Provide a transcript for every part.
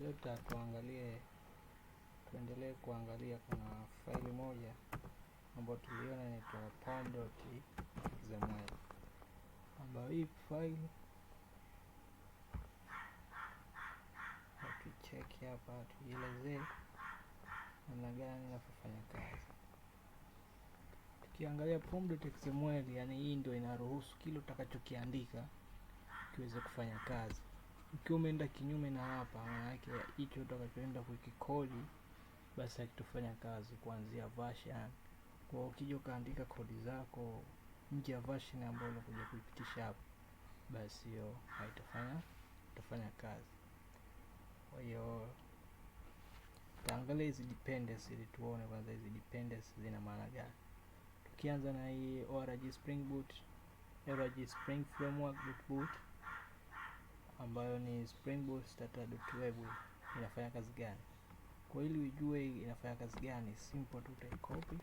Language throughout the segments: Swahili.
Leo tuendelee kuangalia, kuna faili moja ambayo tuliona inaitwa pom.xml, ambayo hii faili tuicheki hapa, tuielezee namna gani inafanya kazi. Tukiangalia pom.xml, yani hii ndio inaruhusu kile utakachokiandika kiweze kufanya kazi. Ukiwa umeenda kinyume na hapa, maana yake hicho utakachoenda kukikodi basi hakitofanya kazi kuanzia version. Kwa ukija ukaandika kodi zako nje ya version ambayo unakuja kuipitisha hapo, basi hiyo haitafanya kazi. Kwa hiyo taangalia hizi dependency ili tuone kwanza hizi dependency zina maana gani. Tukianza na hii org spring boot, org spring framework.boot ambayo ni spring boot starter.web, inafanya kazi gani? Kwa ili ujue inafanya kazi gani, simple tu utaicopy,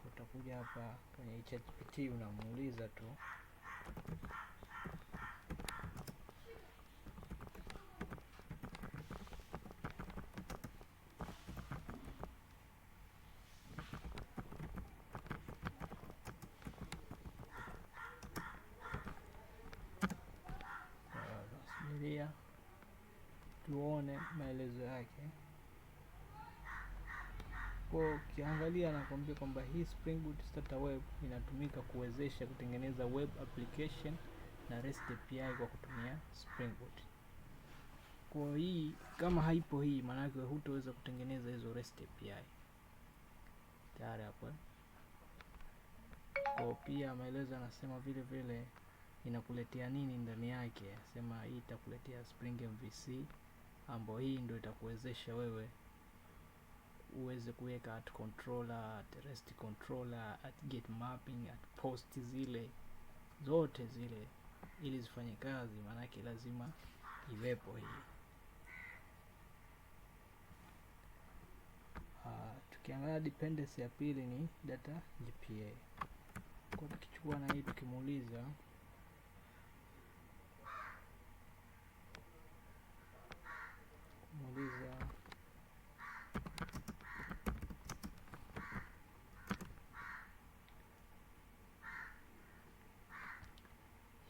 utakuja hapa kwenye ChatGPT unamuuliza tu tuone maelezo yake. Kwa ukiangalia anakuambia kwamba hii Spring Boot Starter Web inatumika kuwezesha kutengeneza web application na REST API kwa kutumia Spring Boot. Kwa hii kama haipo hii, maana yake hutaweza kutengeneza hizo REST API. Tayari hapo. Kwa pia maelezo anasema vile vile inakuletea nini ndani yake. Sema hii itakuletea Spring MVC, ambayo hii ndio itakuwezesha wewe uweze kuweka at controller, at REST controller, at get mapping, at post, zile zote zile ili zifanye kazi, maanake lazima iwepo hii. Tukiangalia dependency ya pili ni data GPA. Kwa tukichukua na hii tukimuuliza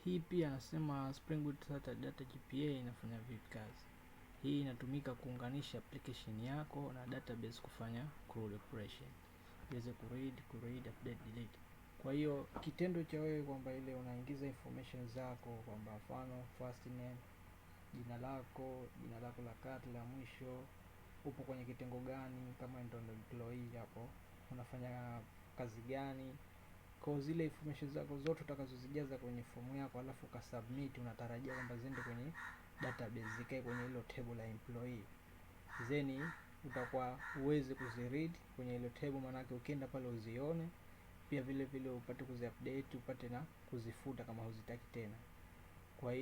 hii pia anasema Spring Boot Starter data GPA inafanya vipi kazi. Hii inatumika kuunganisha application yako na database kufanya crawl operation, iweze kuread, update, delete. Kwa hiyo kitendo cha wewe kwamba ile unaingiza information zako, kwamba mfano first name, jina lako la kati, la mwisho, upo kwenye kitengo gani, kama ndio employee hapo, unafanya kazi gani. Kwa zile information zako zote utakazozijaza kwenye fomu yako alafu ka submit, unatarajia kwamba ziende kwenye database, zikae kwenye hilo table la employee. Zeni utakuwa uweze kuziread kwenye hilo table, manake ukienda pale uzione, pia vile vile upate kuziupdate, upate na kuzifuta kama huzitaki tena. Kwa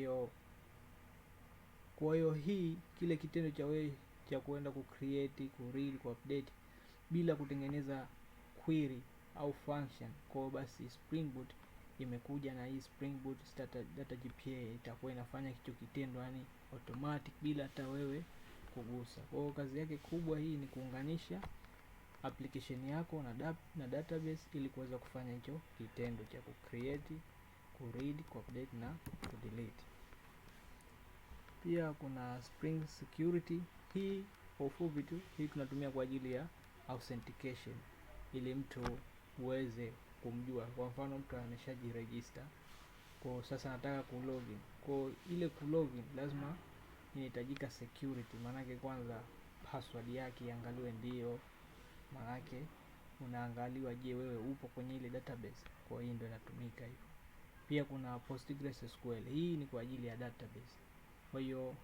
hiyo hii kile kitendo cha wewe cha kuenda kucreate, kuread, kuupdate bila kutengeneza query au function, kwa basi Spring Boot imekuja na hii Spring Boot Starter data GPA itakuwa inafanya hicho kitendo, yani automatic bila hata wewe kugusa. Kwa hiyo kazi yake kubwa hii ni kuunganisha application yako na database ili kuweza kufanya hicho kitendo cha kucreate, kuread, kuupdate na kudelete. Pia kuna Spring Security. Hii kwa ufupi tu, hii tunatumia kwa ajili ya authentication, ili mtu uweze kumjua. Kwa mfano mtu ameshajiregister, kwa sasa nataka kulogin. Kwa ile kulogin lazima inahitajika security, maanake kwanza password yake iangaliwe, ndio maanake unaangaliwa, je wewe upo kwenye ile database. Kwa hiyo ndio inatumika hivyo. Pia kuna PostgreSQL. Hii ni kwa ajili ya database. Kwa hiyo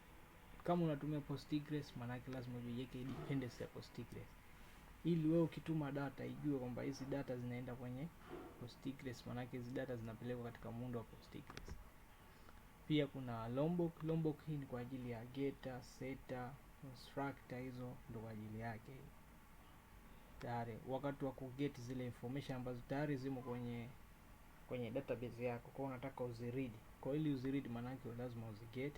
kama unatumia Postgres, maanake lazima ujiweke dependency ya Postgres, ili wewe ukituma data ijue kwamba hizi data zinaenda kwenye Postgres, maanake hizi data zinapelekwa katika muundo wa Postgres. Pia kuna Lombok. Lombok hii ni kwa ajili ya getter, setter, constructor, hizo ndio kwa ajili yake. Tayari wakati wa kuget zile information ambazo tayari zimo kwenye database yako, kwa unataka uziread. Kwa ili uziread maanake lazima uziget,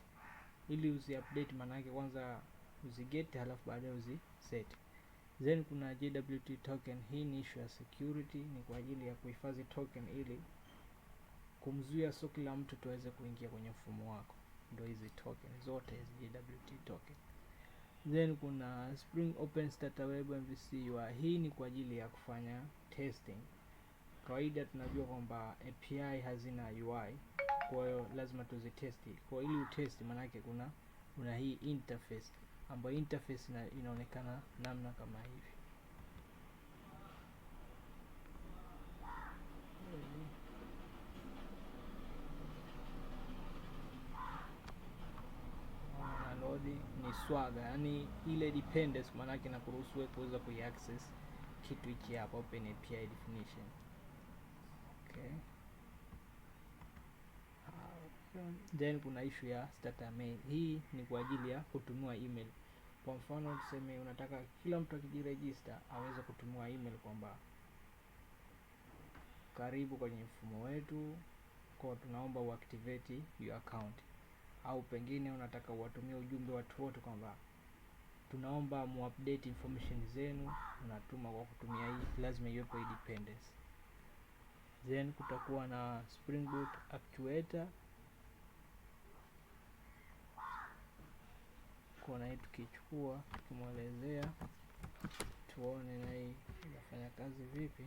ili uziupdate maanake kwanza uziget, halafu baadaye uziset. Then kuna JWT token. Hii ni issue ya security, ni kwa ajili ya kuhifadhi token ili kumzuia sio kila mtu tuweze kuingia kwenye mfumo wako. Ndio hizi token zote hizi JWT token. Then kuna Spring Open Starter Web MVC UI. Hii ni kwa ajili ya kufanya testing. Kawaida tunajua kwamba API hazina UI, kwa hiyo lazima tuzitesti. Kwa ili utesti, maana yake kuna hii interface, ambayo interface inaonekana namna kama hivi. Ni Swagger, yani ile dependence, maana yake inakuruhusu wewe kuweza kuiaccess kitu hiki hapa, Open API definition. Okay. Then kuna issue ya starter mail. Hii ni kwa ajili ya kutumia email. Kwa mfano tuseme unataka kila mtu akijiregister aweze kutumia email kwamba karibu kwenye mfumo wetu, kwa tunaomba uactivate your account. Au pengine unataka uwatumie ujumbe watu wote kwamba tunaomba muupdate information zenu, unatuma kwa kutumia hii, lazima iwepo hii dependence. Then kutakuwa na Spring Boot actuator. Kuna hii tukichukua, tukimwelezea tuone na hii inafanya kazi vipi.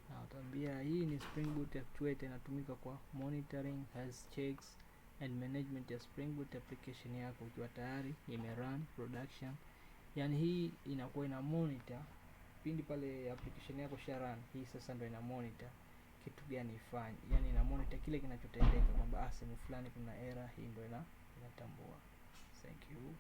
Na utambia hii ni Spring Boot actuator, inatumika kwa monitoring, health checks and management ya Spring Boot application yako ukiwa tayari imerun production. Yani hii inakuwa ina monitor pindi pale application yako run. Hii sasa ndio ina monitor kitu gani ifanye, yani ina monitor kile kinachotendeka kwamba sehemu fulani kuna error. Hii ndio inatambua. Thank you.